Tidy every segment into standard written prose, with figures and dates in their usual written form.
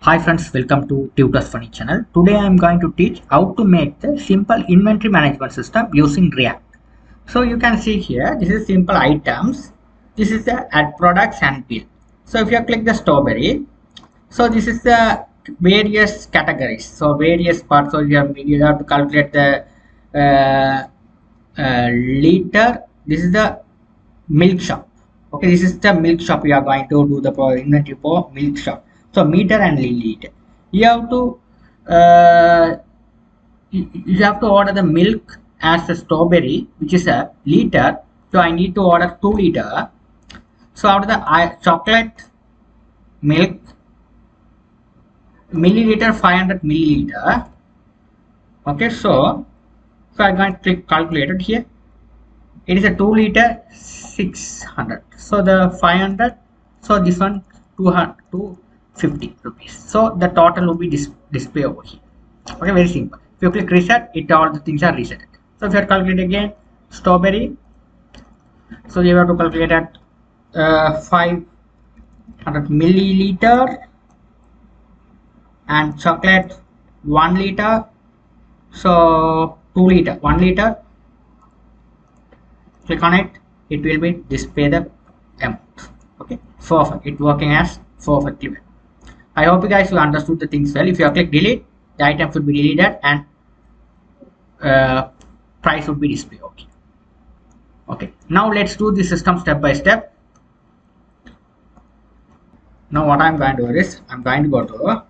Hi friends, welcome to Tutors Funny channel. Today I am going to teach how to make the simple inventory management system using React. So you can see here, this is simple items. This is the add products and bill. So if you click the strawberry, so this is the various categories. So various parts. So you have to calculate the liter. This is the milk shop. Okay, this is the milk shop. We are going to do the inventory for milk shop. So meter and liter. You have to you have to order the milk as a strawberry, which is a liter. So I need to order 2 liter. So after the chocolate milk milliliter 500 milliliter. Okay, so I'm going to click calculated here. It is a 2 liter 600. So the 500. So this one 250 rupees. So the total will be display over here. Okay, very simple. If you click reset, all the things are reset. So if you calculate again strawberry, so you have to calculate at 500 milliliter, and chocolate 1 liter. So 2 liter 1 liter. Click on it, it will be display the amount. Okay, perfect. It working as perfectly well. I hope you guys you understood the things well. If you click delete, the item should be deleted and price would be displayed. Okay, now let's do the system step by step. Now what I'm going to do is I'm going to go to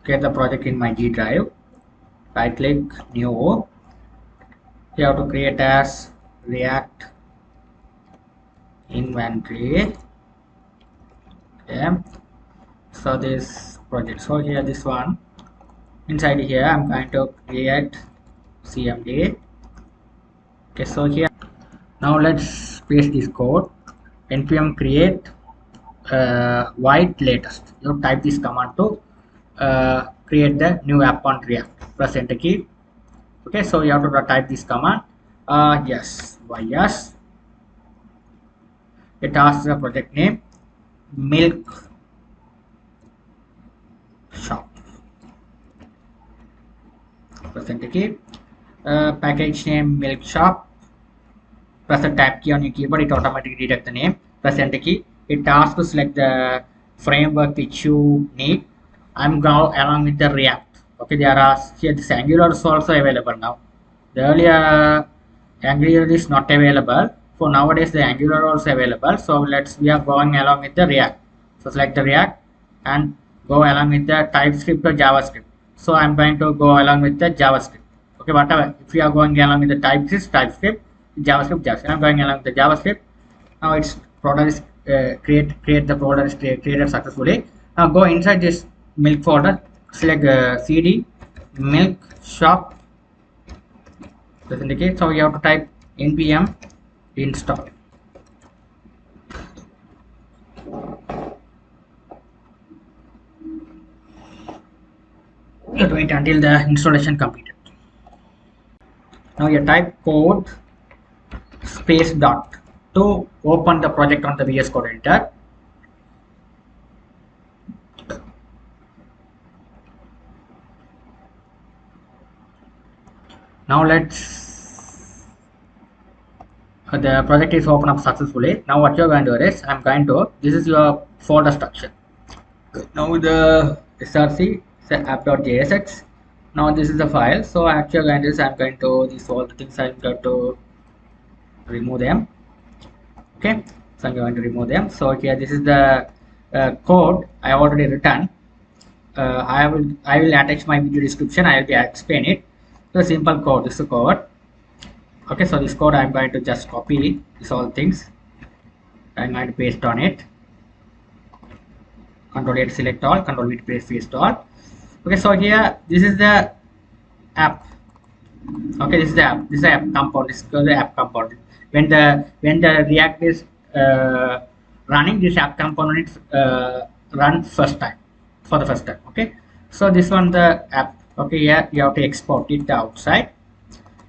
create the project in my G drive. Right click, new. You have to create as React inventory. Okay, so this project, so here this one, inside here I'm going to create cmd. Okay, so here now let's paste this code. npm create white latest. You type this command to create the new app on React. Press enter key. Okay, so you have to type this command. Yes, yes. It asks the project name milk shop. Press enter key. Package name milk shop. Press the tab key on your keyboard. It automatically detects the name. Press enter key. It asks to select the framework which you need. I'm going along with the React. Okay, there are here this Angular is also available now. The earlier Angular is not available. For nowadays the Angular also available. So we are going along with the React. So select the React and go along with the TypeScript or JavaScript. So I'm going to go along with the JavaScript. Okay, whatever. If you are going along with the TypeScript, JavaScript. I'm going along with the JavaScript. Now its folder is create the folder is created successfully. Now go inside this milk folder. Select cd milk shop. This indicates, so you have to type npm install. You have to wait until the installation completed. Now you type code space dot to open the project on the VS Code editor. Now let's the project is open up successfully. Now what you're going to do is this is your folder structure. Now the src app.jsx. Now this is the file. So actually I'm going to this all the things I'm going to remove them. Okay, so I'm going to remove them. So here this is the code I already written. I will attach my video description. I will explain it. So simple code, this is the code. Okay, so this code I'm going to just copy this all things. I'm going to paste on it. Control 8 select all, Control V paste all. Okay, so here this is the app. Okay, this is the app. This is the app component. This is the app component. When the React is running, this app component run first time for the first time. Okay, so this one the app. Okay, here you have to export it outside.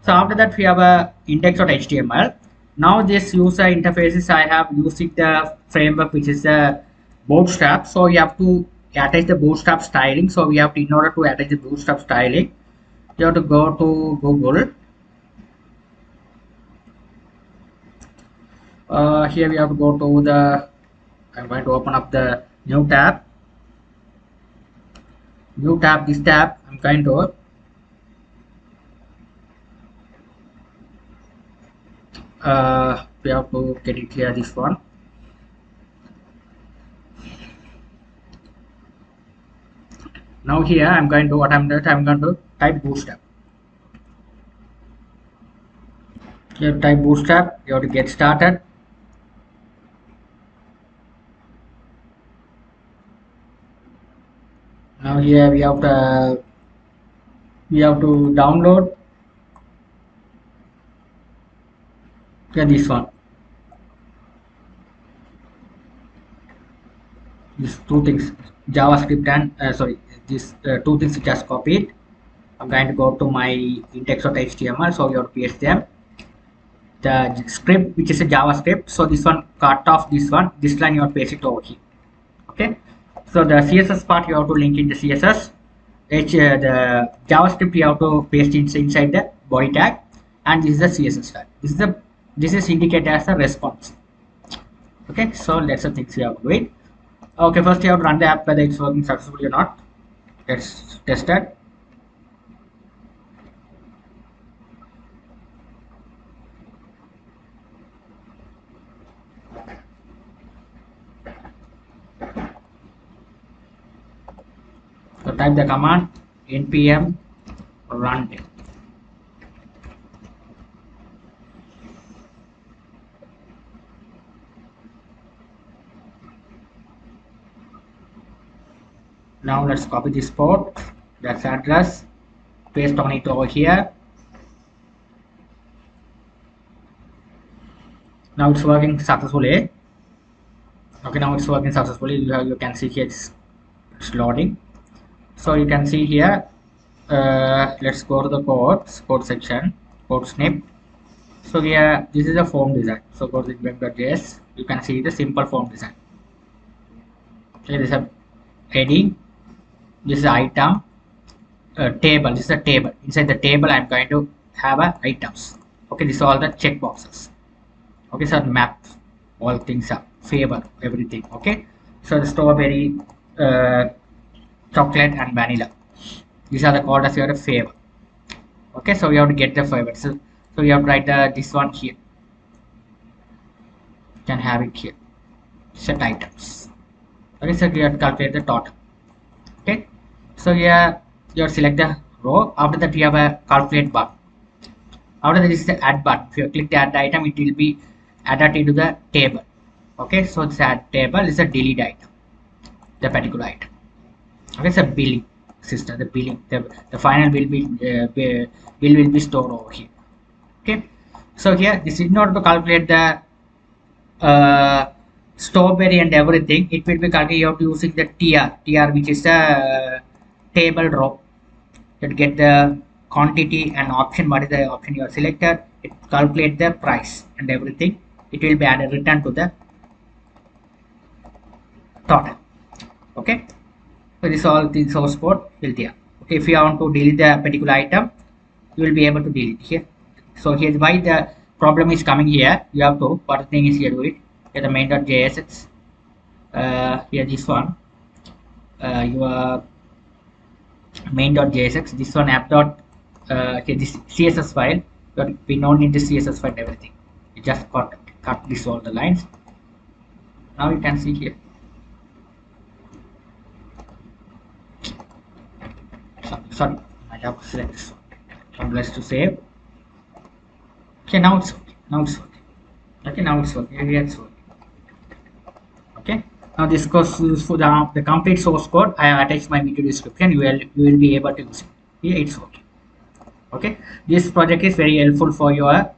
So after that we have a index.html. Now this user interfaces I have using the framework which is the Bootstrap. So you have to attach the Bootstrap styling. So we have to, in order to attach the Bootstrap styling, you have to go to Google. Here we have to go to the, I'm going to open up the new tab. This tab, I'm going to we have to get it here, this one. Now here I'm going to I'm going to type Bootstrap. Here type Bootstrap, you have to get started. Now here we have to download this one. These two things, JavaScript and sorry, these two things just copied. I'm going to go to my index.html, so you have to paste them. The script, which is a JavaScript, so this one, cut off this one, this line you have to paste it over here. Okay, so the CSS part you have to link in the CSS. The JavaScript you have to paste inside the body tag, and this is the CSS tag. This is indicated as a response. Okay, so that's the things you have to do it. Okay, first you have to run the app whether it's working successfully or not. Let's test that. So type the command npm run it. Now let's copy this port, that's address, paste on it over here. Now it's working successfully. Okay, now it's working successfully. You can see here it's loading. So you can see here, let's go to the code section, code snip. So here this is a form design. So go to the web.js, you can see the simple form design. Okay, this is a heading, this is item, table, this is a table. Inside the table I'm going to have a items. Okay, this is all the check boxes. Okay, so map all things up, favor everything. Okay, so the strawberry, chocolate and vanilla, these are the called as your favor. Okay, so you have to get the favor. So you have to write this one here, you can have it here, set items. Okay, so you have to calculate the total. Okay, so here you have to select the row. After that you have a calculate button. After that is the add button. If you click the add item, it will be added into the table. Okay, so this add table is a delete item, the particular item. Okay, it's a billing system. The billing, the final bill will be stored over here. Okay, so here this is not to calculate the strawberry and everything. It will be calculated. You have to using the tr, which is a table row. You get the quantity and option. What is the option you have selected? It calculate the price and everything. It will be added, return to the total. Okay, so this all the source code will there. Okay, if you want to delete the particular item, you will be able to delete here. So here's why the problem is coming here. You have to, what the thing is here, do it here, the main.jsx, here this one, your main.jsx, this one app dot, okay, this css file, we don't need the css file and everything. You just cut this all the lines. Now you can see here, sorry, I have to select this one. I'm blessed to save. Okay, now it's working. Okay, now it's working. Here it's working. Okay, now this goes for the complete source code. I have attached my video description. You will be able to use it. Here it's working. Okay, this project is very helpful for your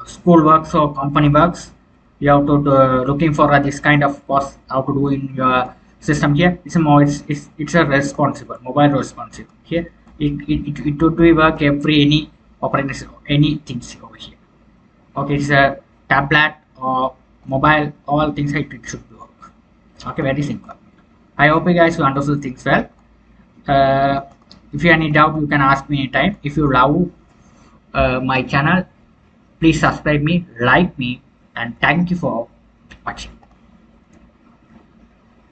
school works or company works. You have to looking for this kind of course how to do in your system. Here it's a responsible mobile responsive. Here it would be work every any operating any things over here. Okay, it's a tablet or mobile, all things it should work. Okay, very simple. I hope you guys will understood things well. If you have any doubt, you can ask me anytime. If you love my channel, please subscribe me, like me, and thank you for watching.